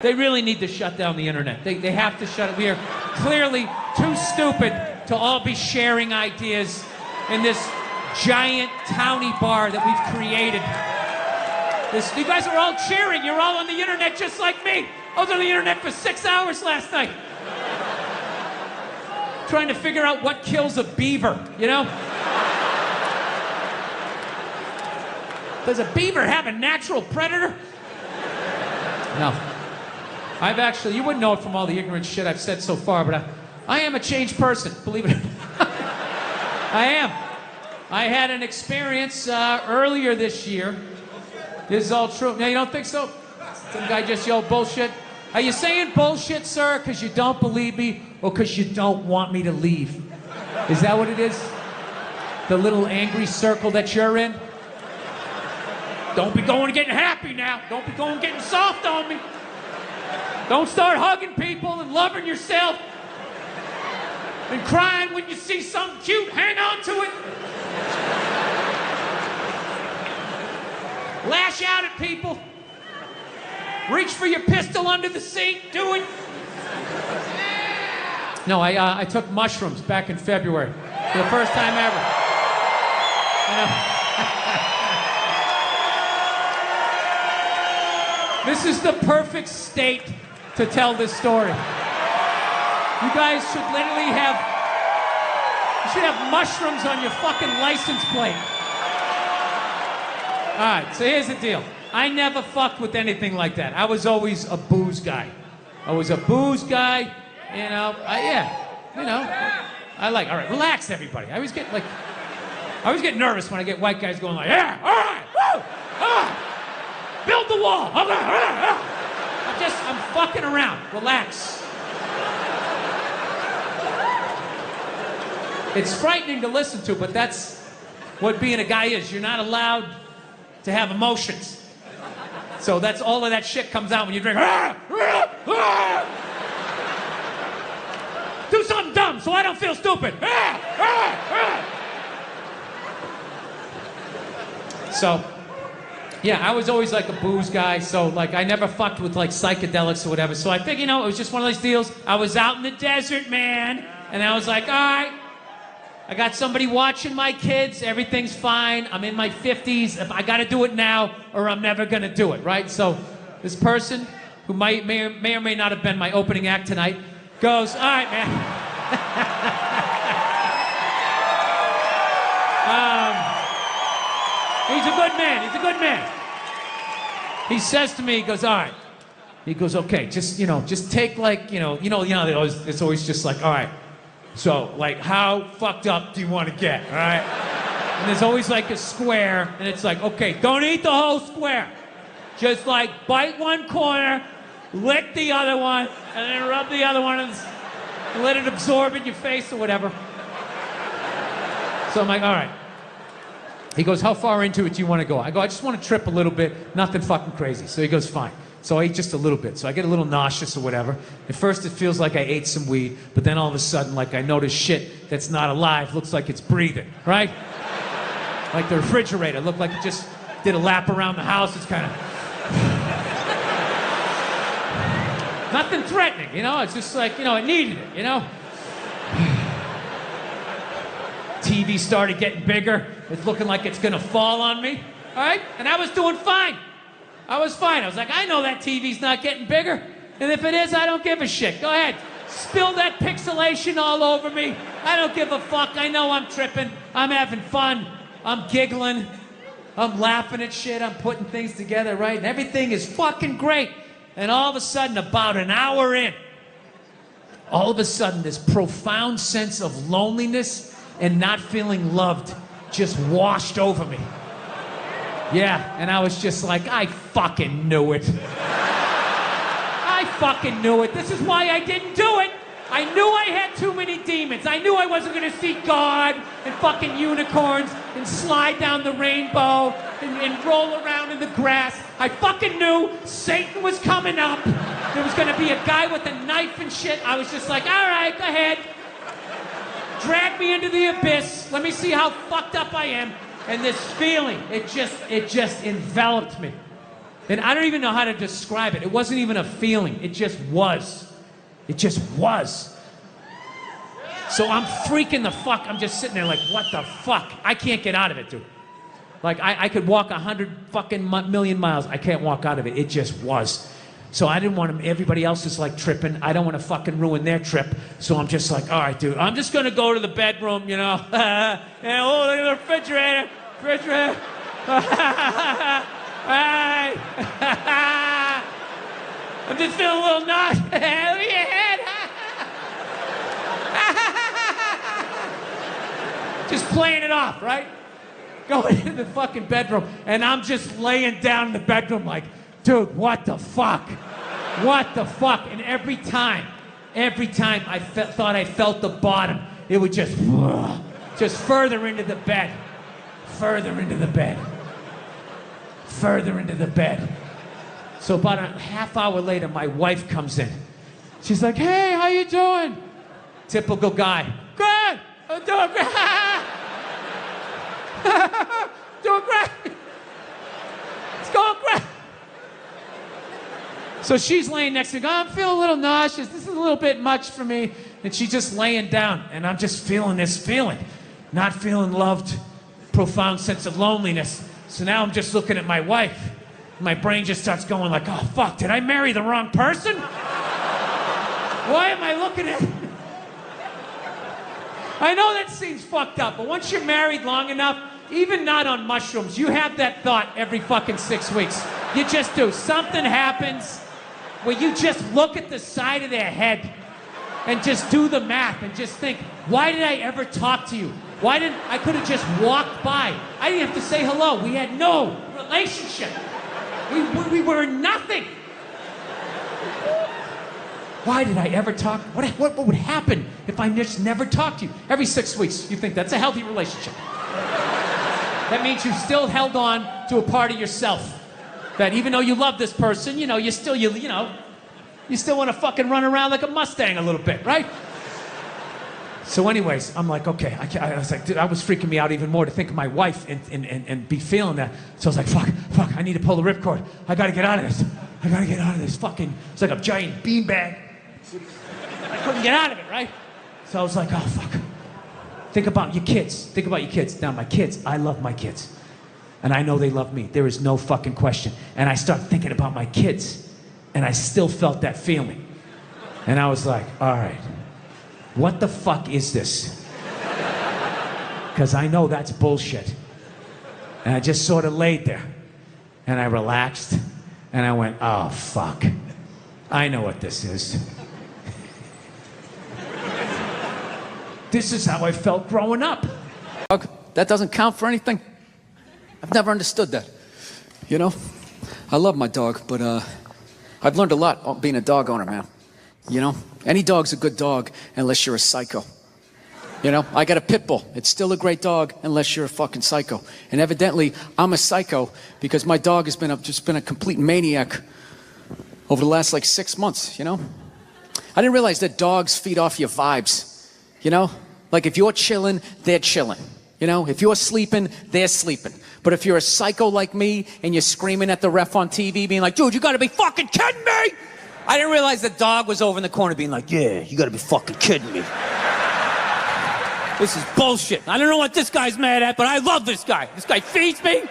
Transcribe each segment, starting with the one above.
They really need to shut down the internet. They have to shut it. We are clearly too stupid to all be sharing ideas in this giant towny bar that we've created. You guys are all cheering. You're all on the internet just like me. I was on the internet for 6 hours last night. Trying to figure out what kills a beaver, you know? Does a beaver have a natural predator? No. You wouldn't know it from all the ignorant shit I've said so far, but I am a changed person, believe it or not. I am. I had an experience earlier this year. This is all true. Now, you don't think so? Some guy just yelled bullshit. Are you saying bullshit, sir, because you don't believe me or because you don't want me to leave? Is that what it is? The little angry circle that you're in? Don't be going and getting happy now. Don't be going and getting soft on me. Don't start hugging people and loving yourself and crying when you see something cute. Hang on to it. Lash out at people. Reach for your pistol under the seat. Do it. No, I took mushrooms back in February for the first time ever. This is the perfect state to tell this story. You guys should literally have mushrooms on your fucking license plate. All right, so here's the deal. I never fucked with anything like that. I was always a booze guy. I was a booze guy, you know. All right, relax, everybody. I always get nervous when I get white guys going like, yeah, all right, woo, all right. Build the wall. Okay. I'm fucking around. Relax. It's frightening to listen to, but that's what being a guy is. You're not allowed to have emotions. So that's all of that shit comes out when you drink. Do something dumb so I don't feel stupid. So, yeah, I was always like a booze guy, so like I never fucked with like psychedelics or whatever. So I figured, it was just one of those deals. I was out in the desert, man, and I was like, all right, I got somebody watching my kids, everything's fine. I'm in my 50s. I gotta do it now or I'm never gonna do it, right? So this person, who may or may not have been my opening act tonight, goes, all right, man. He's a good man. He says to me, he goes, all right. He goes, okay, just take like, it's always just like, all right. So, like, how fucked up do you want to get, all right? And there's always like a square, and it's like, okay, don't eat the whole square. Just like bite one corner, lick the other one, and then rub the other one and let it absorb in your face or whatever. So I'm like, all right. He goes, how far into it do you want to go? I go, I just want to trip a little bit, nothing fucking crazy. So he goes, fine. So I eat just a little bit. So I get a little nauseous or whatever. At first it feels like I ate some weed, but then all of a sudden, like I notice shit that's not alive, looks like it's breathing, right? Like the refrigerator, looked like it just did a lap around the house. It's kind of... nothing threatening, It's just like, it needed it, TV started getting bigger. It's looking like it's gonna fall on me, all right? And I was doing fine. I was like, I know that TV's not getting bigger. And if it is, I don't give a shit. Go ahead. Spill that pixelation all over me. I don't give a fuck. I know I'm tripping. I'm having fun. I'm giggling. I'm laughing at shit. I'm putting things together, right? And everything is fucking great. And all of a sudden, about an hour in, all of a sudden, this profound sense of loneliness and not feeling loved just washed over me. Yeah, and I was just like, I fucking knew it. This is why I didn't do it. I knew I had too many demons. I knew I wasn't gonna see God and fucking unicorns and slide down the rainbow and roll around in the grass. I fucking knew Satan was coming up. There was gonna be a guy with a knife and shit. I was just like, all right, go ahead. Drag me into the abyss. Let me see how fucked up I am. And this feeling, it just enveloped me. And I don't even know how to describe it. It wasn't even a feeling. It just was. It just was. So I'm freaking the fuck. I'm just sitting there like, what the fuck? I can't get out of it, dude. Like, I could walk 100 fucking million miles. I can't walk out of it. It just was. So I didn't want everybody else is like tripping. I don't want to fucking ruin their trip. So I'm just like, all right, dude, I'm just going to go to the bedroom, you know. And oh, look at the refrigerator. Hi. I'm just feeling a little nauseous. Look at your head. Just playing it off, right? Going into the fucking bedroom, and I'm just laying down in the bedroom like, dude, what the fuck? What the fuck? And every time I thought I felt the bottom, it would just further into the bed, further into the bed, further into the bed. So about a half hour later, my wife comes in. She's like, hey, how you doing? Typical guy. Good, I'm doing great. Doing great. It's going great. So she's laying next to me, I'm feeling a little nauseous. This is a little bit much for me. And she's just laying down, and I'm just feeling this feeling. Not feeling loved, profound sense of loneliness. So now I'm just looking at my wife. My brain just starts going like, oh, fuck, did I marry the wrong person? Why am I looking at... I know that seems fucked up, but once you're married long enough, even not on mushrooms, you have that thought every fucking 6 weeks. You just do. Something happens where you just look at the side of their head and just do the math and just think, why did I ever talk to you? I could have just walked by. I didn't have to say hello. We had no relationship. We were nothing. Why did I ever talk? What would happen if I just never talked to you? Every 6 weeks, you think that's a healthy relationship. That means you still held on to a part of yourself. That even though you love this person, you know, you still want to fucking run around like a Mustang a little bit, right? So anyways, I'm like, okay, I was like, dude, I was freaking me out even more to think of my wife and be feeling that. So I was like, fuck, I need to pull the ripcord. I gotta get out of this. I gotta get out of this fucking, it's like a giant beanbag. I couldn't get out of it, right? So I was like, oh, fuck. Think about your kids. Now, my kids, I love my kids. And I know they love me. There is no fucking question. And I start thinking about my kids. And I still felt that feeling. And I was like, all right, what the fuck is this? Because I know that's bullshit. And I just sort of laid there. And I relaxed. And I went, oh, fuck. I know what this is. This is how I felt growing up. That doesn't count for anything. I've never understood that. You know, I love my dog, but I've learned a lot being a dog owner, man. You know, any dog's a good dog unless you're a psycho. You know, I got a Pitbull. It's still a great dog unless you're a fucking psycho. And evidently, I'm a psycho because my dog has just been a complete maniac over the last like 6 months, you know? I didn't realize that dogs feed off your vibes. You know, like if you're chilling, they're chilling. You know, if you're sleeping, they're sleeping. But if you're a psycho like me and you're screaming at the ref on TV being like, dude, you gotta be fucking kidding me. I didn't realize the dog was over in the corner being like, yeah, you gotta be fucking kidding me. This is bullshit. I don't know what this guy's mad at, but I love this guy. This guy feeds me.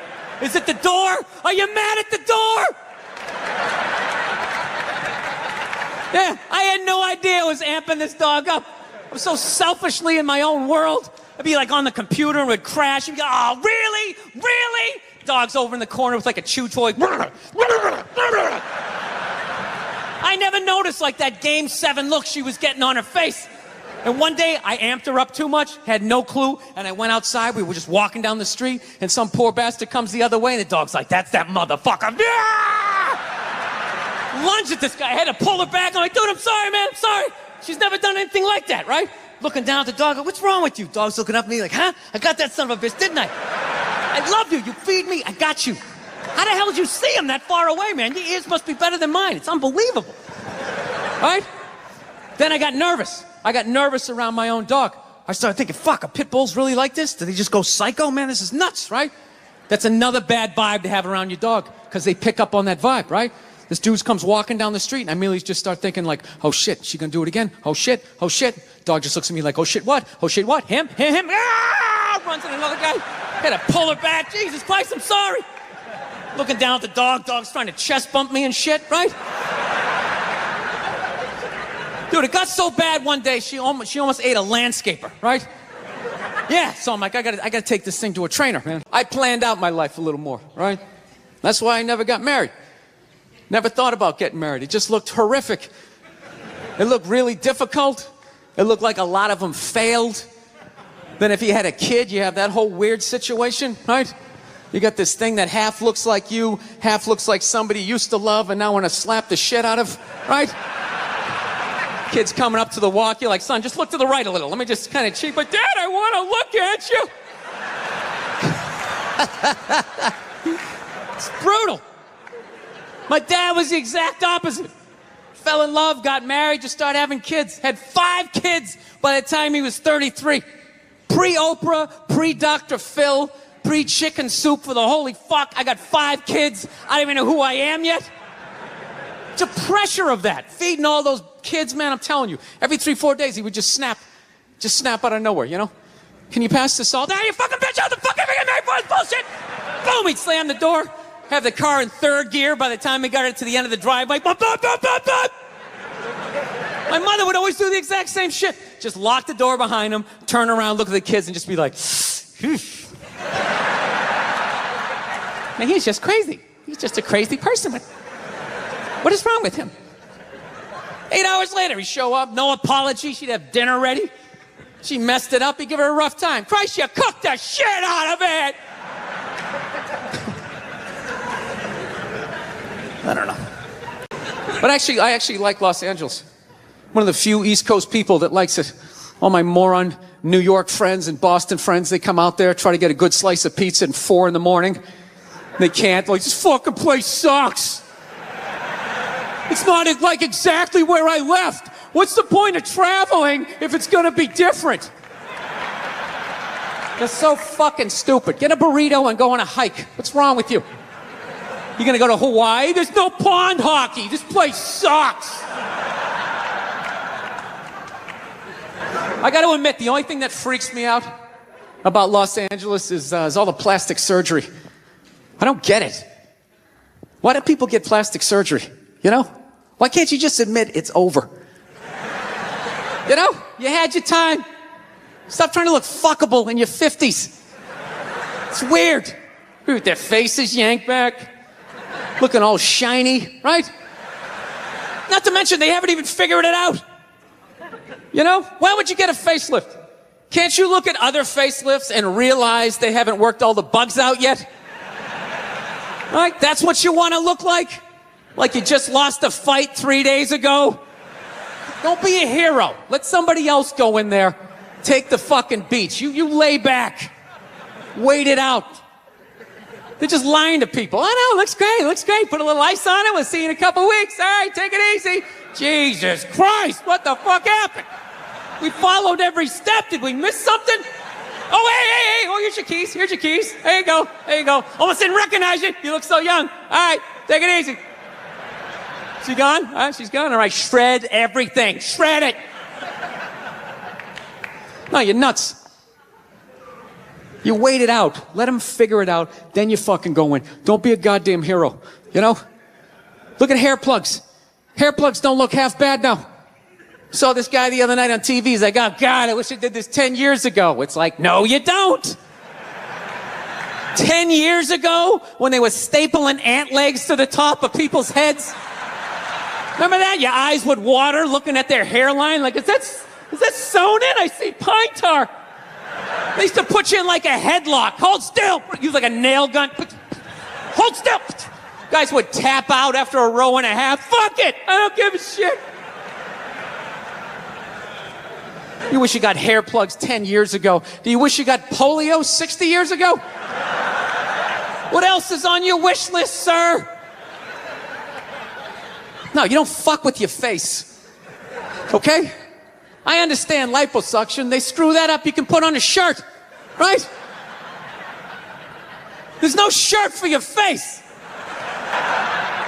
Is it the door? Are you mad at the door? Yeah, I had no idea I was amping this dog up. I was so selfishly in my own world. I'd be like on the computer and would crash and be like, oh, really? Really? Dog's over in the corner with like a chew toy. I never noticed like that Game 7 look she was getting on her face. And one day I amped her up too much, had no clue, and I went outside. We were just walking down the street and some poor bastard comes the other way and the dog's like, that's that motherfucker. Lunge at this guy. I had to pull her back. I'm like, dude, I'm sorry, man. I'm sorry. She's never done anything like that, right? Looking down at the dog, what's wrong with you? Dog's looking up at me like, huh? I got that son of a bitch, didn't I? I love you. You feed me. I got you. How the hell did you see him that far away, man? Your ears must be better than mine. It's unbelievable. Right? Then I got nervous. I got nervous around my own dog. I started thinking, fuck, are pit bulls really like this? Do they just go psycho? Man, this is nuts, right? That's another bad vibe to have around your dog, because they pick up on that vibe, right? This dude comes walking down the street, and I immediately just start thinking like, oh shit, she gonna do it again? Oh shit, oh shit. Dog just looks at me like, oh shit, what? Oh shit, what? Him? Ah! Runs at another guy. Had to pull her back. Jesus Christ, I'm sorry. Looking down at the dog. Dog's trying to chest bump me and shit, right? Dude, it got so bad one day, she almost ate a landscaper, right? Yeah, so I'm like, I gotta take this thing to a trainer, man. I planned out my life a little more, right? That's why I never got married. Never thought about getting married. It just looked horrific. It looked really difficult. It looked like a lot of them failed. Then if you had a kid, you have that whole weird situation, right? You got this thing that half looks like you, half looks like somebody you used to love and now want to slap the shit out of, right? Kid's coming up to the walk, you're like, son, just look to the right a little. Let me just kind of cheat, but Dad, I want to look at you. It's brutal. My dad was the exact opposite. Fell in love, got married, just started having kids. Had 5 kids by the time he was 33. Pre-Oprah, pre-Dr. Phil, pre-chicken soup for the holy fuck. I got 5 kids. I don't even know who I am yet. The pressure of that, feeding all those kids, man, I'm telling you. Every 3-4 days, he would just snap out of nowhere, you know? Can you pass the salt? Ah, you fucking bitch, how the fuck am I getting married for this bullshit? Boom, he'd slam the door, have the car in 3rd gear by the time we got it to the end of the driveway. Bop, bop, bop, bop, bop. My mother would always do the exact same shit. Just lock the door behind him, turn around, look at the kids, and just be like, man, he's just crazy. He's just a crazy person. What is wrong with him? 8 hours later, he'd show up, no apology. She'd have dinner ready. She messed it up. He'd give her a rough time. Christ, you cooked the shit out of it. I don't know. But actually, I actually like Los Angeles. One of the few East Coast people that likes it. All my moron New York friends and Boston friends, they come out there, try to get a good slice of pizza at 4 a.m. They can't. Like, this fucking place sucks. It's not like exactly where I left. What's the point of traveling if it's gonna be different? They're so fucking stupid. Get a burrito and go on a hike. What's wrong with you? You're gonna go to Hawaii? There's no pond hockey. This place sucks. I gotta admit, the only thing that freaks me out about Los Angeles is all the plastic surgery. I don't get it. Why do people get plastic surgery? You know? Why can't you just admit it's over? You know? You had your time. Stop trying to look fuckable in your 50s. It's weird. With their faces yanked back, looking all shiny, right? Not to mention they haven't even figured it out. You know? Why would you get a facelift? Can't you look at other facelifts and realize they haven't worked all the bugs out yet? Right? That's what you want to look like? Like you just lost a fight 3 days ago? Don't be a hero. Let somebody else go in there. Take the fucking beats. You lay back. Wait it out. They're just lying to people. I know, looks great. Put a little ice on it. We'll see you in a couple weeks. All right, take it easy. Jesus Christ, what the fuck happened? We followed every step. Did we miss something? Oh, hey. Oh, here's your keys. There you go. Almost didn't recognize you. You look so young. All right, take it easy. She gone? All right, she's gone. All right, shred everything. Shred it. No, you're nuts. You wait it out. Let them figure it out. Then you fucking go in. Don't be a goddamn hero. You know? Look at hair plugs. Hair plugs don't look half bad now. Saw this guy the other night on TV. He's like, oh, God, I wish I did this 10 years ago. It's like, no, you don't. 10 years ago, when they were stapling ant legs to the top of people's heads. Remember that? Your eyes would water looking at their hairline. Like, is that sewn in? I see pine tar. They used to put you in like a headlock. Hold still. Use like a nail gun. Hold still. Guys would tap out after a row and a half. Fuck it. I don't give a shit. You wish you got hair plugs 10 years ago. Do you wish you got polio 60 years ago? What else is on your wish list, sir? No, you don't fuck with your face. Okay? I understand liposuction. They screw that up. You can put on a shirt, right? There's no shirt for your face.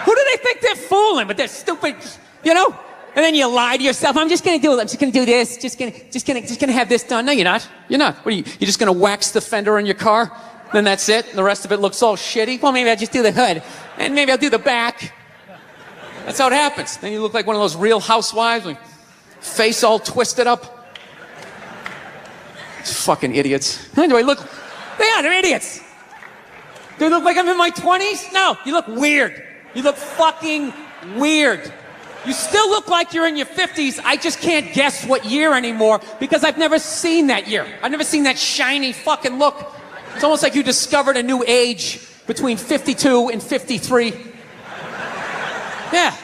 Who do they think they're fooling with their stupid, you know? And then you lie to yourself. I'm just gonna do it. I'm just gonna do this. Just gonna have this done. No, you're not. You're not. What are you? You're just gonna wax the fender on your car? Then that's it? And the rest of it looks all shitty? Well, maybe I'll just do the hood. And maybe I'll do the back. That's how it happens. Then you look like one of those Real Housewives, like face all twisted up. Fucking idiots. Do I look? They're idiots. Do I look like I'm in my 20s? No, you look weird. You look fucking weird. You still look like you're in your 50s. I just can't guess what year anymore because I've never seen that year. I've never seen that shiny fucking look. It's almost like you discovered a new age between 52 and 53. Yeah.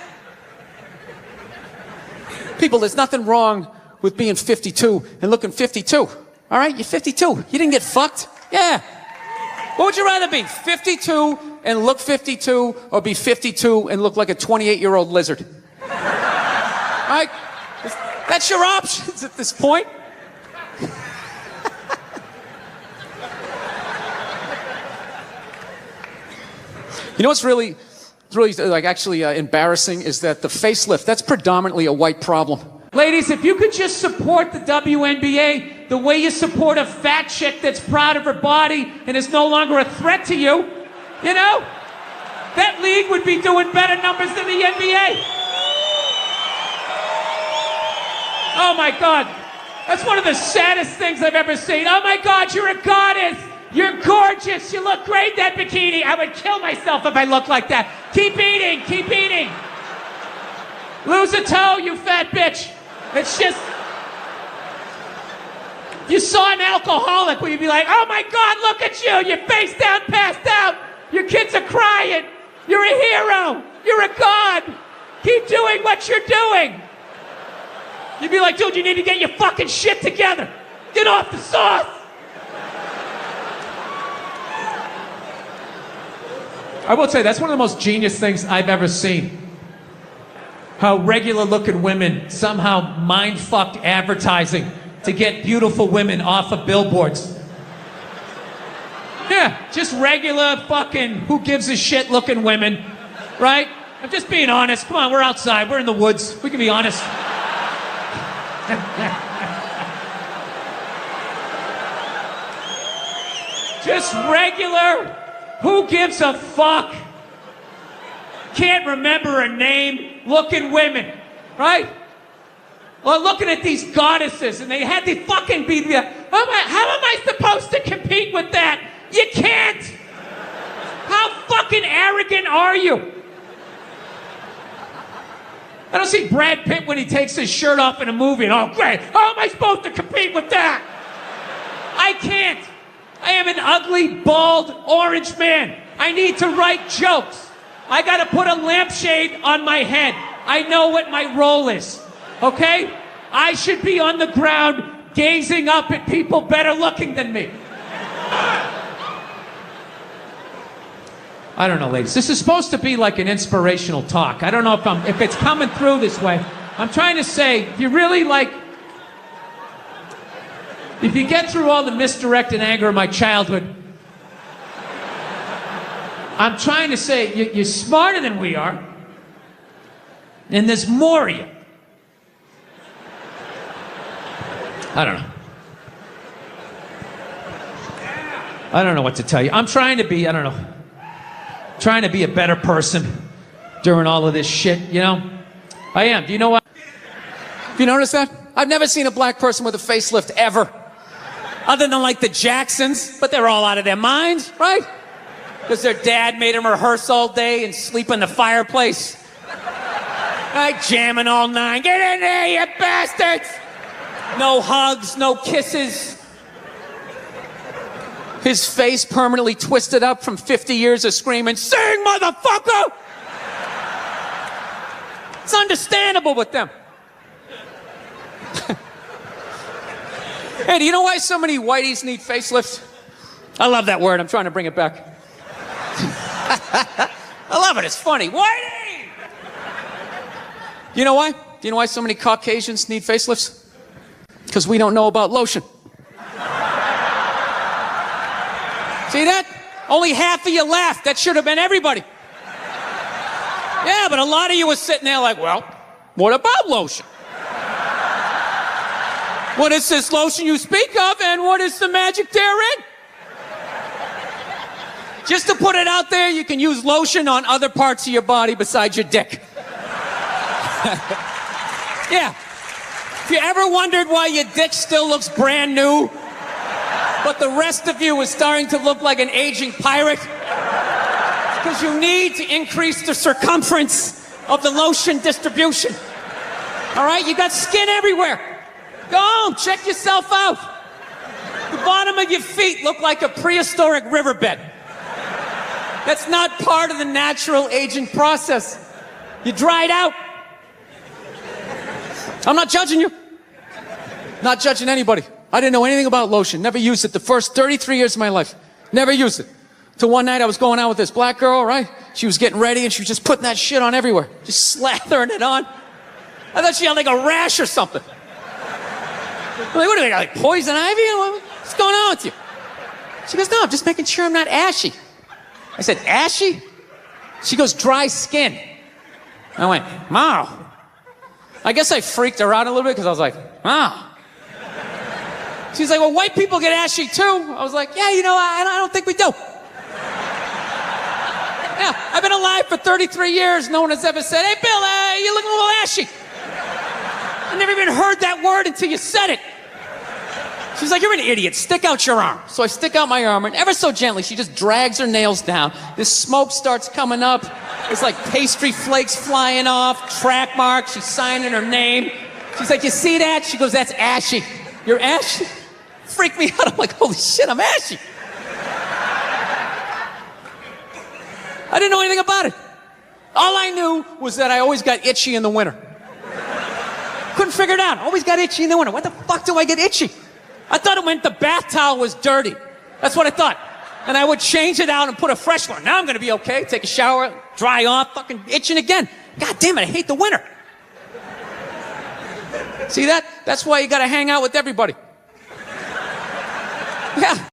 People, there's nothing wrong with being 52 and looking 52. All right? You're 52. You didn't get fucked. Yeah. What would you rather be? 52 and look 52 or be 52 and look like a 28-year-old lizard? All right? That's your options at this point. You know what's really like actually embarrassing is that the facelift, that's predominantly a white problem. Ladies, if you could just support the WNBA the way you support a fat chick that's proud of her body and is no longer a threat to you, you know, that league would be doing better numbers than the NBA. Oh my God. That's one of the saddest things I've ever seen. Oh my God, you're a goddess. You're gorgeous. You look great in that bikini. I would kill myself if I looked like that. Keep eating. Keep eating. Lose a toe, you fat bitch. It's just... You saw an alcoholic where you'd be like, oh my God, look at you. You're face down, passed out. Your kids are crying. You're a hero. You're a god. Keep doing what you're doing. You'd be like, dude, you need to get your fucking shit together. Get off the sauce. I will say, that's one of the most genius things I've ever seen. How regular-looking women somehow mind-fucked advertising to get beautiful women off of billboards. Yeah, just regular fucking who-gives-a-shit-looking women, right? I'm just being honest. Come on, we're outside. We're in the woods. We can be honest. Just regular... Who gives a fuck? Can't remember a name, looking women, right? Or looking at these goddesses and they had to fucking be the, how am I supposed to compete with that? You can't! How fucking arrogant are you? I don't see Brad Pitt when he takes his shirt off in a movie and, oh great, how am I supposed to compete with that? I can't. I am an ugly, bald, orange man. I need to write jokes. I gotta put a lampshade on my head. I know what my role is, okay? I should be on the ground gazing up at people better looking than me. I don't know, ladies. This is supposed to be like an inspirational talk. I don't know if it's coming through this way. I'm trying to say, if you really like... If you get through all the misdirected anger of my childhood, I'm trying to say you're smarter than we are, and there's more of you. I don't know. I don't know what to tell you. I'm trying to be, I don't know, trying to be a better person during all of this shit, you know? I am. Do you know what? Have you noticed that? I've never seen a black person with a facelift ever. Other than like the Jacksons, but they're all out of their minds, right? Because their dad made them rehearse all day and sleep in the fireplace. Right, jamming all night. Get in there, you bastards! No hugs, no kisses. His face permanently twisted up from 50 years of screaming, sing, motherfucker! It's understandable with them. Hey, do you know why so many whiteys need facelifts? I love that word. I'm trying to bring it back. I love it. It's funny. Whitey! You know why? Do you know why so many Caucasians need facelifts? Because we don't know about lotion. See that? Only half of you laughed. That should have been everybody. Yeah, but a lot of you were sitting there like, well, what about lotion? What is this lotion you speak of, and what is the magic therein? Just to put it out there, you can use lotion on other parts of your body besides your dick. Yeah. If you ever wondered why your dick still looks brand new, but the rest of you is starting to look like an aging pirate, because you need to increase the circumference of the lotion distribution. All right? You got skin everywhere. Go home, check yourself out. The bottom of your feet look like a prehistoric riverbed. That's not part of the natural aging process. You dried out. I'm not judging you. Not judging anybody. I didn't know anything about lotion. Never used it the first 33 years of my life. Never used it. Till one night I was going out with this black girl, right? She was getting ready and she was just putting that shit on everywhere. Just slathering it on. I thought she had like a rash or something. I'm like, what do you like poison ivy? What's going on with you? She goes, no, I'm just making sure I'm not ashy. I said, ashy? She goes, dry skin. I went, wow. I guess I freaked her out a little bit because I was like, wow. She's like, well, white people get ashy too. I was like, yeah, you know, I don't think we do. Yeah, I've been alive for 33 years. No one has ever said, hey, Bill, you're looking a little ashy. I never even heard that word until you said it. She's like, you're an idiot. Stick out your arm. So I stick out my arm, and ever so gently, she just drags her nails down. This smoke starts coming up. There's like pastry flakes flying off, track marks. She's signing her name. She's like, you see that? She goes, that's ashy. You're ashy? Freaked me out. I'm like, holy shit, I'm ashy. I didn't know anything about it. All I knew was that I always got itchy in the winter. Couldn't figure it out. Always got itchy in the winter. What the fuck do I get itchy? I thought it meant the bath towel was dirty. That's what I thought. And I would change it out and put a fresh one. Now I'm going to be okay. Take a shower, dry off, fucking itching again. God damn it, I hate the winter. See that? That's why you got to hang out with everybody. Yeah.